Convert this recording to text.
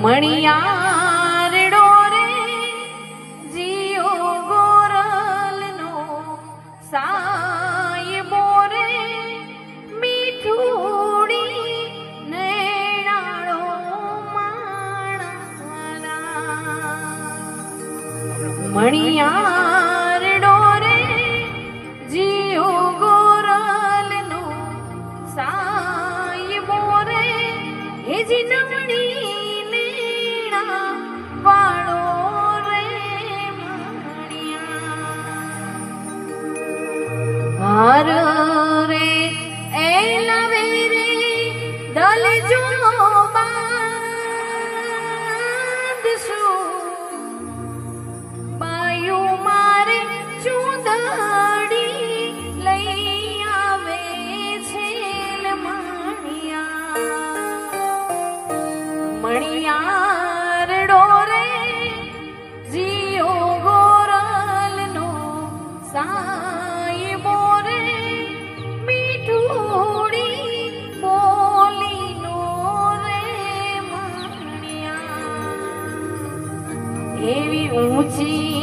મણિયારડો રે જીઓ ગોરલનો સાયબો રે મીઠુડી નૈણાળો માણસના મણિયારડો રે જીઓ ગોરલનો સાયબો રે એ જીનમણી હાર રે એલાવે રે દલજો બાંધશું બાયું મારે ચૂંદડી લઈ આવે છે મણિયારડો રે જીઓ ગોરલનો સાયબો રે મીઠુડી બોલીનો રે મણિયા એવી ઊંચી